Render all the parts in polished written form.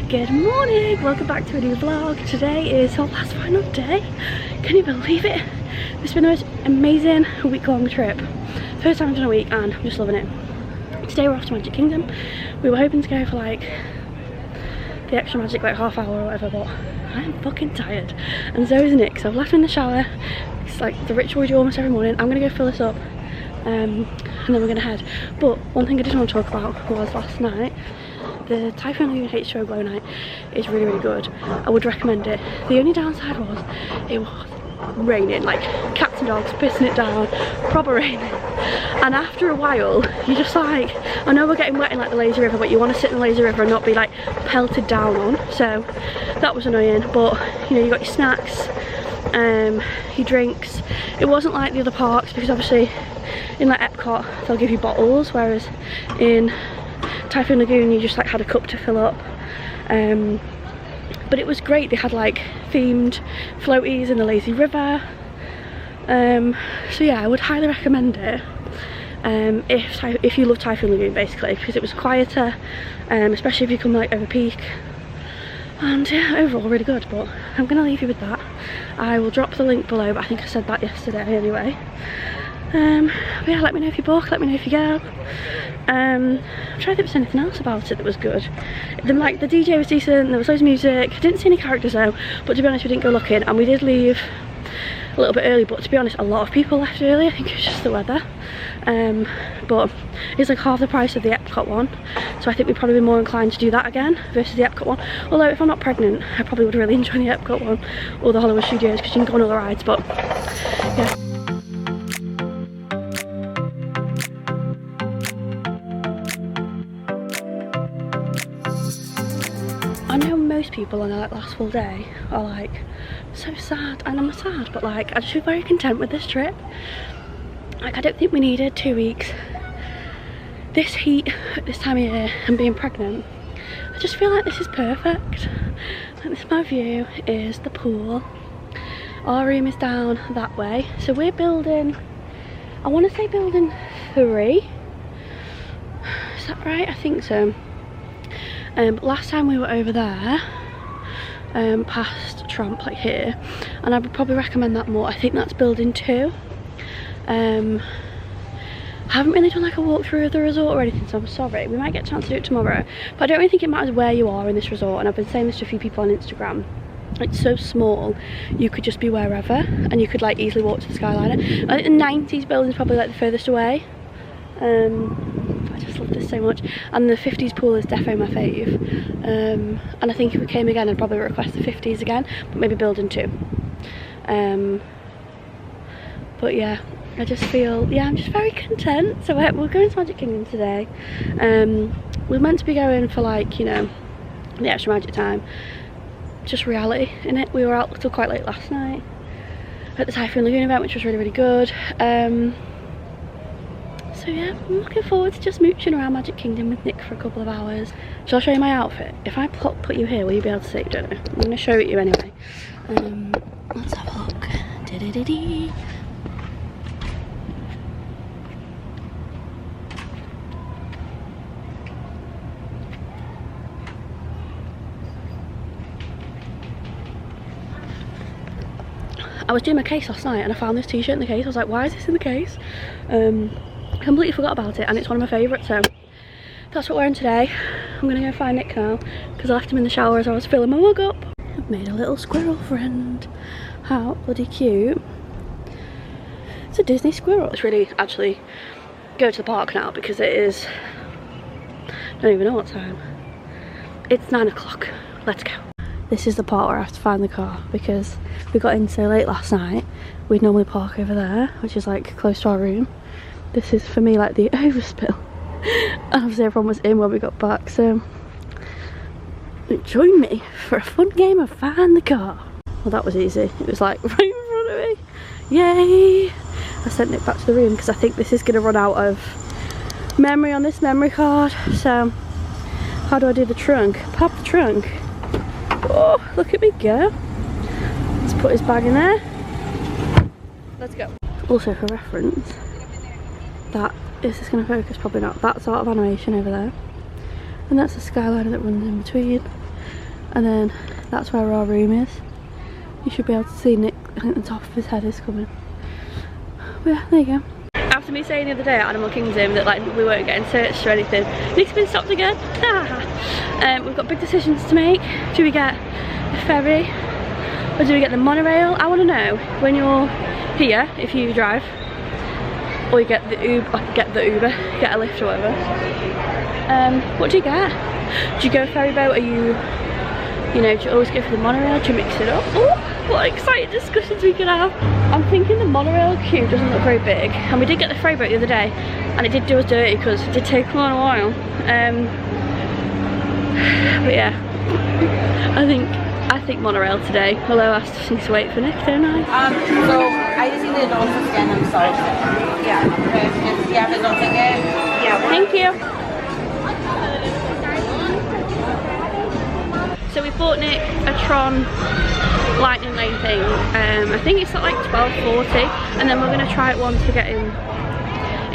Good morning, welcome back to a new vlog. Today is our last final day. Can you believe it? It's been the most amazing week-long trip. First time I've done a week and I'm just loving it. Today we're off to Magic Kingdom. We were hoping to go for like the extra magic, like half hour or whatever, but I am fucking tired. And so is Nick, so I've left him in the shower. It's like the ritual we do almost every morning. I'm gonna go fill this up and then we're gonna head. But one thing I did want to talk about was last night. The Typhoon Lagoon H20 Glow Night is really, really good. I would recommend it. The only downside was it was raining, like cats and dogs pissing it down, proper raining. And after a while, you're just like, I know we're getting wet in like the lazy river, but you want to sit in the lazy river and not be like pelted down on. So that was annoying. But you know, you got your snacks, your drinks. It wasn't like the other parks because obviously in like Epcot they'll give you bottles, whereas in Typhoon Lagoon you just like had a cup to fill up. But it was great. They had like themed floaties in the lazy river. So yeah, I would highly recommend it if you love Typhoon Lagoon, basically, because it was quieter, especially if you come like over peak. And yeah, overall really good. But I'm gonna leave you with that. I will drop the link below, but I think I said that yesterday anyway. But yeah, let me know if you book, let me know if you go. I'm trying to think if there's anything else about it that was good. The DJ was decent, there was loads of music. I didn't see any characters though, but to be honest we didn't go looking, and we did leave a little bit early, but to be honest a lot of people left early. I think it was just the weather. But it's like half the price of the Epcot one, so I think we'd probably be more inclined to do that again versus the Epcot one. Although if I'm not pregnant I probably would really enjoy the Epcot one or the Hollywood Studios because you can go on all the rides. But yeah. I know most people on their like last full day are like so sad, and I'm sad, but like I just feel very content with this trip. Like I don't think we needed 2 weeks. This heat at this time of year and being pregnant, I just feel like this is perfect. Like this, my view is the pool. Our room is down that way, so we're building, I want to say building 3. Is that right? I think so. Last time we were over there, past Tron, like here, and I would probably recommend that more. I think that's building 2. I haven't really done like a walkthrough of the resort or anything, so I'm sorry. We might get a chance to do it tomorrow, but I don't really think it matters where you are in this resort, and I've been saying this to a few people on Instagram. It's so small, you could just be wherever, and you could like easily walk to the Skyliner. I think the 90s building is probably like the furthest away. I just love this so much, and the 50s pool is defo my fave. And I think if we came again I'd probably request the 50s again, but maybe building 2. But yeah, I just feel, yeah, I'm just very content. So we're going to Magic Kingdom today. We're meant to be going for like, you know, the extra magic time, just reality in it. We were out till quite late last night at the Typhoon Lagoon event, which was really, really good. So yeah, I'm looking forward to just mooching around Magic Kingdom with Nick for a couple of hours. Shall I show you my outfit? If I put you here, will you be able to see? Don't know. I'm going to show it you anyway. Let's have a look. Da-da-da-dee. I was doing my case last night and I found this t-shirt in the case. I was like, why is this in the case? Completely forgot about it, and it's one of my favourites, so that's what we're wearing today. I'm gonna go find Nick now because I left him in the shower as I was filling my mug up. I've made a little squirrel friend. How bloody cute. It's a Disney squirrel. It's really actually go to the park now because it is, I don't even know what time. It's 9 o'clock. Let's go. This is the part where I have to find the car because we got in so late last night. We'd normally park over there, which is like close to our room. This is for me like the overspill. And obviously everyone was in when we got back, so join me for a fun game of find the car. Well, that was easy. It was like right in front of me. Yay! I sent it back to the room because I think this is going to run out of memory on this memory card. So how do I do the trunk? Pop the trunk. Oh, look at me go. Let's put his bag in there. Let's go. Also for reference, that is this going to focus? Probably not. That's art of animation over there, and that's the Skyliner that runs in between. And then that's where our room is. You should be able to see Nick. I think the top of his head is coming. But yeah, there you go. After me saying the other day at Animal Kingdom that like we weren't getting searched or anything, Nick's been stopped again. We've got big decisions to make. Do we get the ferry or do we get the monorail? I want to know when you're here, if you drive, or you get the Uber, get a lift or whatever. What do you get? Do you go ferry boat? Are you know, do you always go for the monorail? Do you mix it up? Oh, what exciting discussions we could have. I'm thinking the monorail queue doesn't look very big, and we did get the ferry boat the other day, and it did do us dirty because it did take a while. But yeah, I think monorail today. Although I still need to wait for Nick, don't I? So I just need the adults to scan themselves. Yeah. Okay. If you have his own ticket. Yeah. Thank you. So we bought Nick a Tron Lightning Lane thing. I think it's at like $12.40, and then we're going to try it once to get in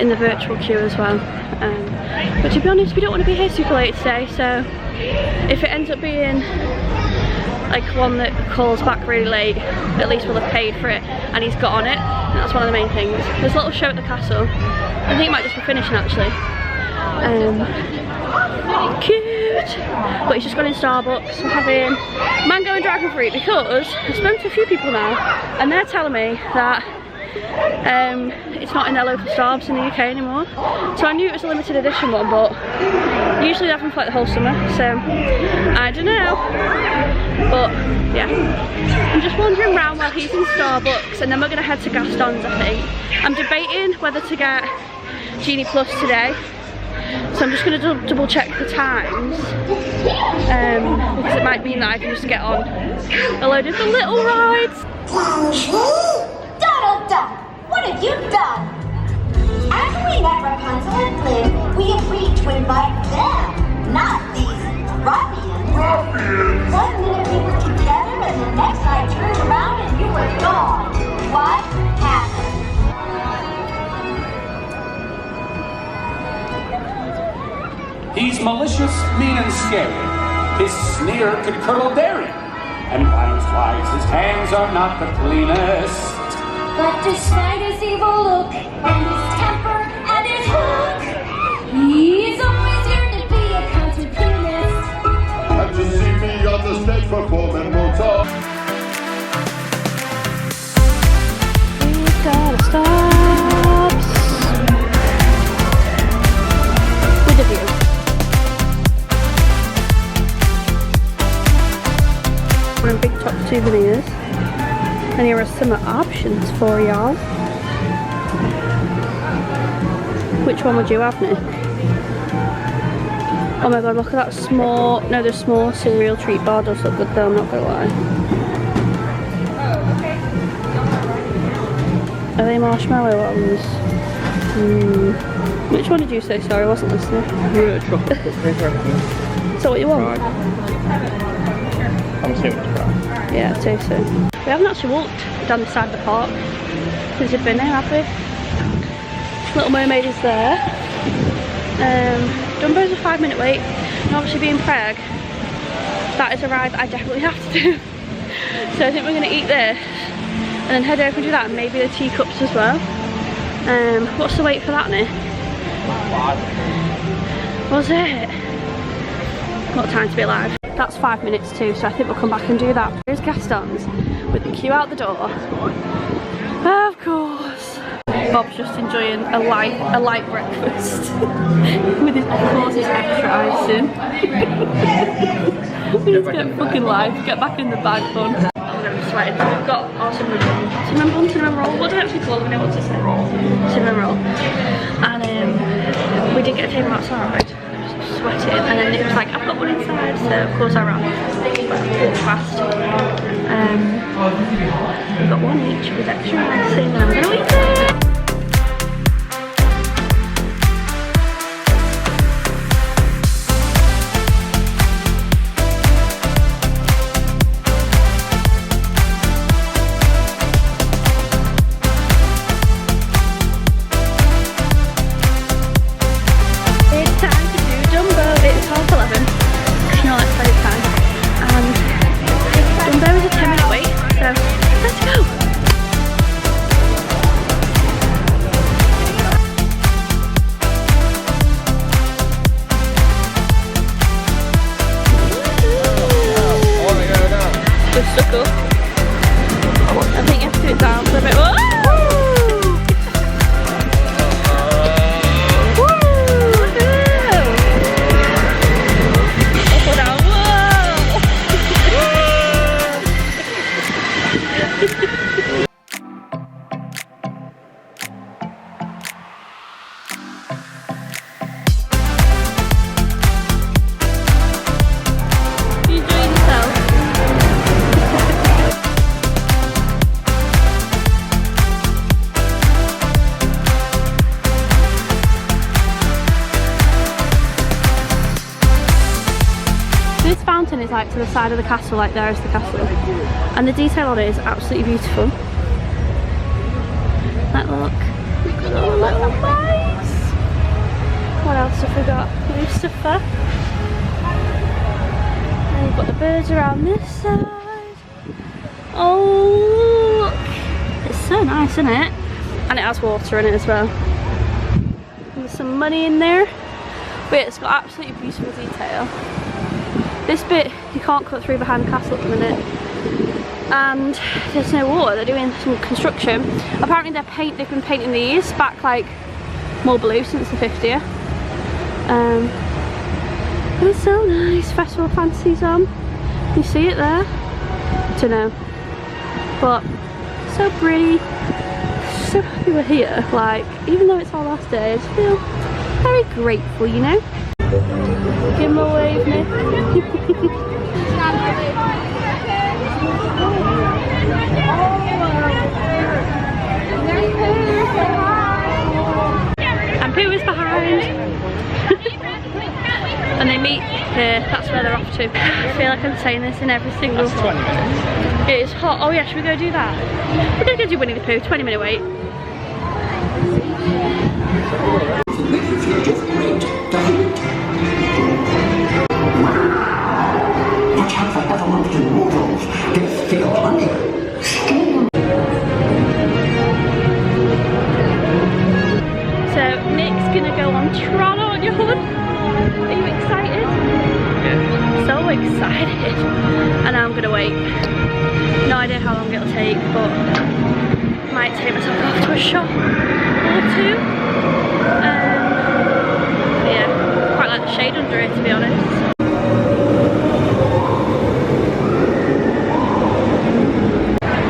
the virtual queue as well. But to be honest, we don't want to be here super late today, so if it ends up being like one that calls back really late, at least we'll have paid for it and he's got on it, and that's one of the main things. There's a little show at the castle. I think it might just be finishing actually. Cute! But he's just gone in Starbucks. We're having mango and dragon fruit because I've spoken to a few people now and they're telling me that it's not in their local Starbucks in the UK anymore. So I knew it was a limited edition one, but usually they have them for like the whole summer, so I don't know. But yeah, I'm just wandering around while he's in Starbucks, and then we're going to head to Gaston's, I think. I'm debating whether to get Genie Plus today, so I'm just going to double check the times, because it might mean that I can just get on a load of the little rides. Donald Duck, what have you done? After we met Rapunzel and Flynn, we agreed to invite them, not these ruffians. Ruffians? 1 minute we were together and the next I turned around and you were gone. What happened? He's malicious, mean and scary. His sneer could curdle dairy. And violence-wise, his hands are not the cleanest. But despite his evil look and his temper and his hook, he's always here to be a concert pianist. Have you seen me on the stage performing Mozart? We gotta stop with the view. We're in Big Top Souvenirs, and here are some options for y'all. Which one would you have, Nick? Oh my god, look at that small, no, the small cereal treat bar does look good though, I'm not gonna lie. Are they marshmallow ones? Which one did you say? Sorry, I wasn't listening. Yeah, chocolate. Is that what you want? I'm assuming it's right. Yeah, I'd say so. We haven't actually walked down the side of the park since we've been here, have we? Little Mermaid is there. Dumbo's a 5-minute wait. And obviously being preg, that is a ride that I definitely have to do. So I think we're going to eat this and then head over and do that, and maybe the teacups as well. What's the wait for that, Nick? 5. Was it? What time to be alive? That's 5 minutes too, so I think we'll come back and do that. Here's Gaston's with the queue out the door. Of course. Bob's just enjoying a light breakfast with his, of course, his extra icing. We need to get fucking live, get back in the bag, bun. Oh, I'm sweating. We've got our cinnamon roll. What do I actually call them? I know what to say. Cinnamon roll. And we did get a table outside. Sweating, and then it was like, I've got one inside, so of course I ran fast. We've got one each with extra icing, and I'm going to eat it. It's time to do Dumbo. It's 11:30. You know, that's very time. And the side of the castle, like there is the castle. And the detail on it is absolutely beautiful. Like look at all the little boys. What else have we got? Lucifer. And we've got the birds around this side. Oh look. It's so nice, isn't it? And it has water in it as well. And there's some money in there. But it's got absolutely beautiful detail. This bit you can't cut through behind the castle at the minute. And there's no water, they're doing some construction. Apparently they've been painting these back like more blue since the 50th. It's so nice. Festival Fantasy's on. You see it there? Don't know. But so pretty. So happy we're here. Like, even though it's our last day, I just feel very grateful, you know? Give him a wave, Nick. And Pooh is behind. And they meet here, that's where they're off to. I feel like I'm saying this in every single... That's 20 minutes. It is hot. Oh yeah, should we go do that? We're gonna go do Winnie the Pooh, 20-minute wait. Watch out for everlasting mortals. They steal money. So Nick's gonna go on Tron, aren't you, hon? Are you excited? Yeah. So excited. And I'm gonna wait. No idea how long it'll take, but might take myself off to a shop or two. Yeah, quite like the shade under it, to be honest.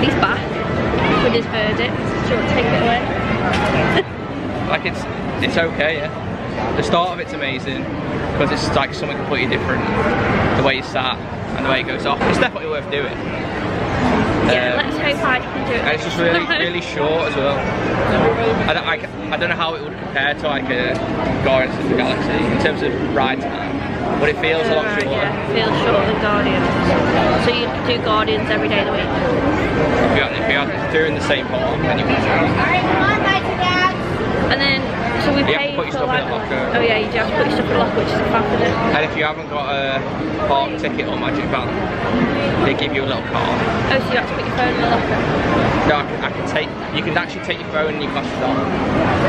He's back with his verdict. Do you want to take it away? Like it's okay, yeah. The start of it's amazing because it's like something completely different. The way you sat and the way it goes off. It's definitely worth doing. Yeah, let's hope I can do it. And it's just really short as well. I don't know how it would compare to like a Guardians of the Galaxy in terms of ride time, but it feels a lot shorter. Yeah, it feels shorter than Guardians. So you do Guardians every day of the week? If you're doing the same park, then you can do it. And then, so we You have paid to put your for stuff like... in the locker. Oh yeah, you do have to put your stuff in the locker, which is a faff, isn't it? And if you haven't got a park ticket or Magic Band, they give you a little card. Oh, so you have to put your phone in the locker? No, I can take. You can actually take your phone and your glasses off.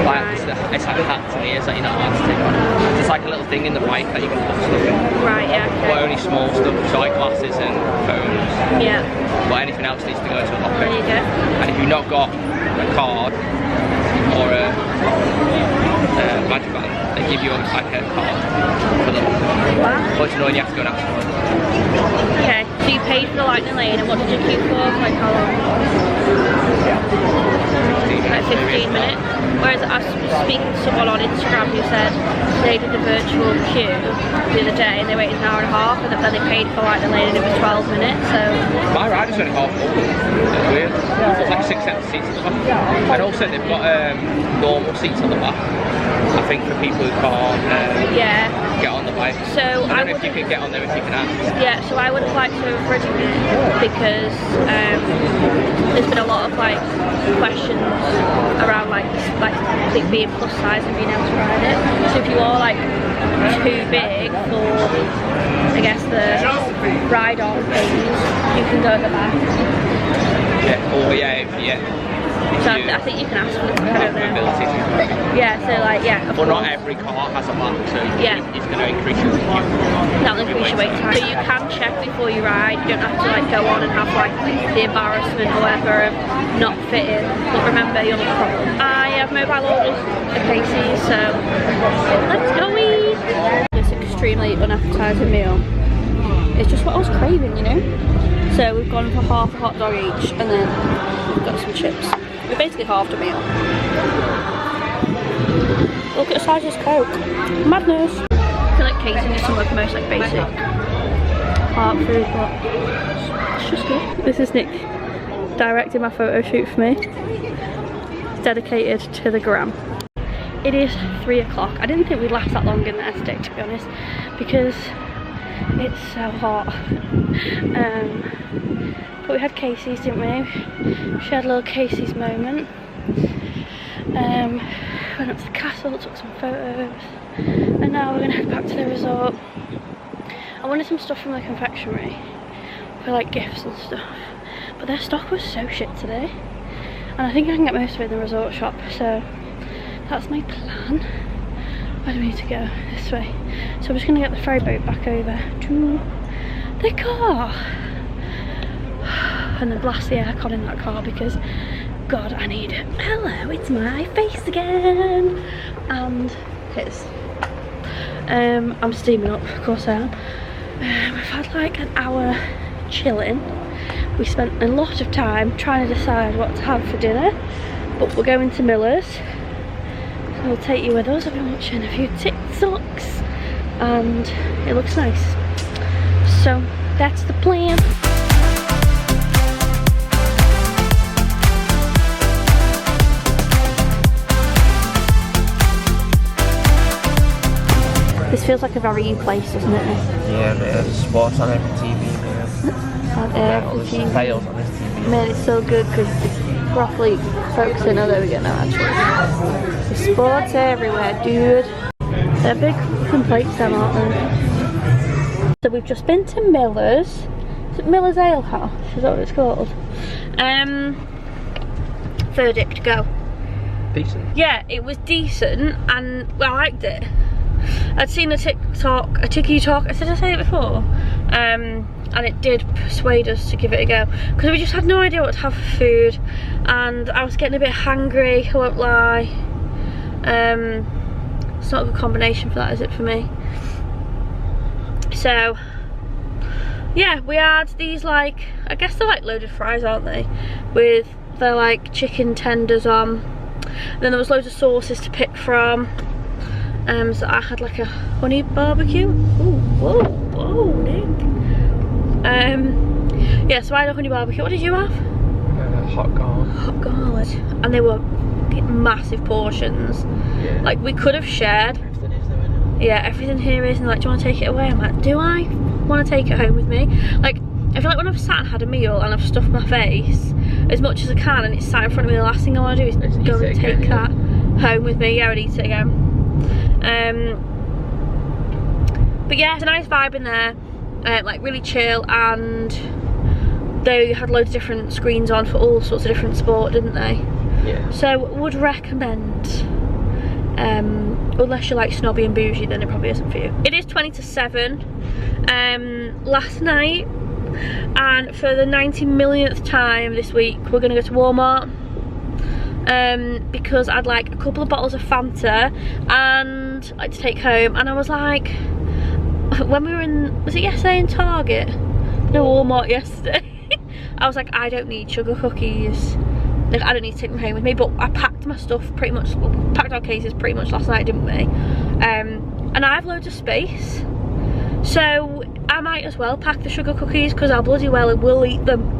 Like it's like hats and ears that you're not allowed to take off. It's like a little thing in the bike that you can put stuff in. Right, yeah, okay. But only small stuff, so like glasses and phones. Yeah. But anything else needs to go to a locker. There you go. And if you've not got a card or a Magic Band, they give you like a card for them. Wow. But you know, you have to go and ask for it. Okay, so you paid for the Lightning Lane, and what did you queue for? Like how long? Like 15 minutes. Whereas I was speaking to someone on Instagram who said they did the virtual queue the other day and they waited an hour and a half, and then they paid for Lightning Lane and it was 12 minutes. So my ride is only half full. It's weird. It's like 6 empty seats at the back. And also they've got normal seats on the back. I think for people who can't yeah. get on the bike. So I don't know if you can get on there if you can ask. Yeah, so I would have liked to have ridden it because there's been a lot of like questions around like it being plus size and being able to ride it. So if you are like too big for I guess the ride on things, you can go at the back. Yeah, or yeah. So I think you can ask for the I don't know. Yeah, so like yeah. But not every car has a back, so yeah. It's going to increase your That'll increase your wait time. So you can check before you ride. You don't have to like go on and have like the embarrassment or whatever of not fitting. But remember, you'll have a problem. I have mobile orders at Casey's, so let's go eat. This extremely unappetizing meal. It's just what I was craving, you know. So we've gone for half a hot dog each, and then we've got some chips. We basically halved a meal. Look at the size of this Coke. Madness. I feel like Casey is some of the most like basic park food, but it's just good. This is Nick directing my photo shoot for me. It's dedicated to the gram. It is 3 o'clock. I didn't think we'd last that long in the estate, to be honest, because It's so hot. But we had Casey's, didn't we? We had a little Casey's moment. Went up to the castle, took some photos, and now we're gonna head back to the resort. I wanted some stuff from the confectionery for like gifts and stuff, but their stock was so shit today, and I think I can get most of it in the resort shop, so that's my plan. Where do we need to go? This way. So I'm just gonna get the ferry boat back over to the car and then blast the aircon in that car because God, I need it. Hello, it's my face again and his. I'm steaming up, of course I am. We've had like an hour chilling. We spent a lot of time trying to decide what to have for dinner, but we're going to Miller's. So we'll take you with us. I've been watching a few TikToks and it looks nice. So that's the plan. This feels like a very you place, doesn't it? Yeah, there's sports on every TV now. On every TV. Fails on this TV. Man, it's so good because it's properly focusing. Oh, there we go now, actually. The sports everywhere, dude. They're big fucking plates, them, aren't they? So we've just been to Miller's. Is it Miller's Ale House? Is that what it's called? Verdict, go. Decent. Yeah, it was decent and well, I liked it. I'd seen a TikTok, did I say it before? And it did persuade us to give it a go because we just had no idea what to have for food and I was getting a bit hangry, I won't lie. It's not a good combination for that, is it, for me? So yeah, we had these like, I guess they're like loaded fries, aren't they? With their like chicken tenders on. And then there was loads of sauces to pick from. So I had like a honey barbecue. Ooh, whoa, Nick. Yeah, so I had a honey barbecue. What did you have? Hot garlic. Hot garlic. And they were massive portions. Yeah. Like we could have shared. Everything is though, isn't it? Yeah, everything here is, and like, do you want to take it away? I'm like, do I want to take it home with me? Like, I feel like when I've sat and had a meal and I've stuffed my face as much as I can and it's sat in front of me, the last thing I want to do is go and take that home with me. Yeah, I'd eat it again. But yeah, it's a nice vibe in there, like really chill, and they had loads of different screens on for all sorts of different sport, didn't they? Yeah. So would recommend, unless you're like snobby and bougie, then it probably isn't for you. It is 20 to 7 last night, and for the 90 millionth time this week we're gonna go to Walmart. Because I'd like a couple of bottles of Fanta and like to take home, and I was like, when we were in, was it yesterday in Target? No, Walmart yesterday. I was like, I don't need sugar cookies, like I don't need to take them home with me, but I packed my stuff pretty much, packed our cases pretty much last night, didn't we? And I have loads of space, so I might as well pack the sugar cookies because I bloody well will eat them.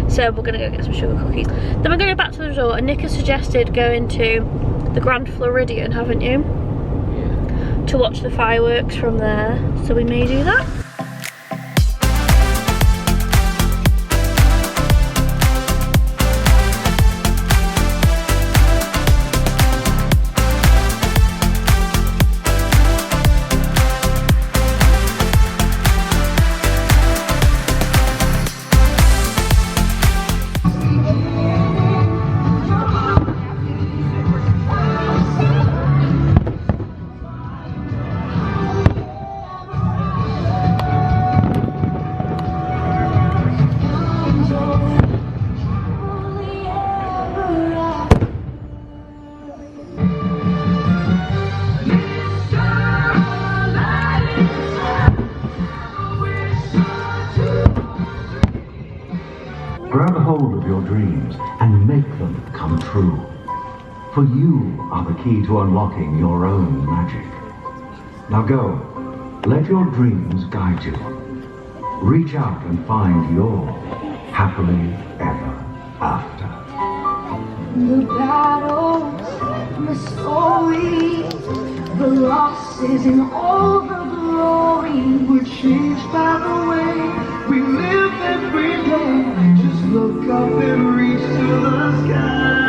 So we're gonna go get some sugar cookies. Then we're gonna go back to the resort, and Nick has suggested going to the Grand Floridian, haven't you? Yeah. To watch the fireworks from there. So we may do that. Grab a hold of your dreams and make them come true. For you are the key to unlocking your own magic. Now go, let your dreams guide you. Reach out and find your happily ever after. The battles, the stories, the losses, and all the glory would change by the way we live every day. Just look up and reach to the sky.